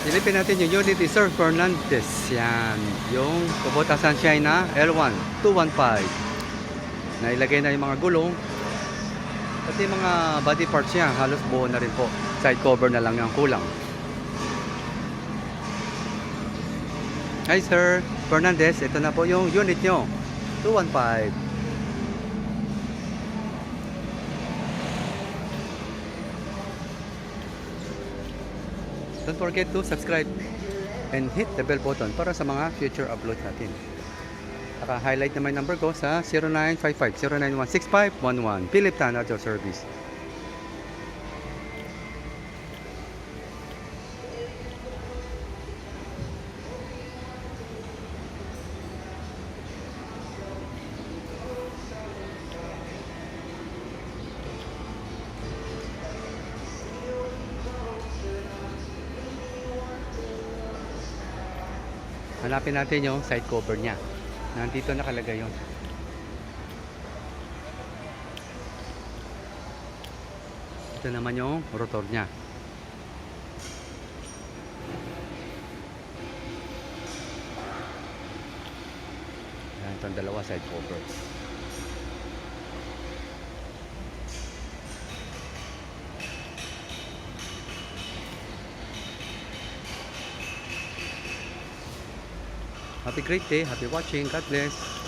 Silipin natin yung unit ni Sir Fernandez. Yan. Yung Kubota Sunshine na L1 215. Nailagay na yung mga gulong. At yung mga body parts niya, halos buo na rin po. Side cover na lang yung kulang. Hi Sir Fernandez, ito na po yung unit nyo. 215. Don't forget to subscribe and hit the bell button para sa mga future uploads natin. Naka-highlight na may number ko sa 0955-091-6511. Philip Tanado Service. Hanapin natin yung side cover niya. Nandito nakalagay yun. Ito naman yung rotor niya. Yan, itong dalawa side cover. Have a great day. Happy watching. God bless.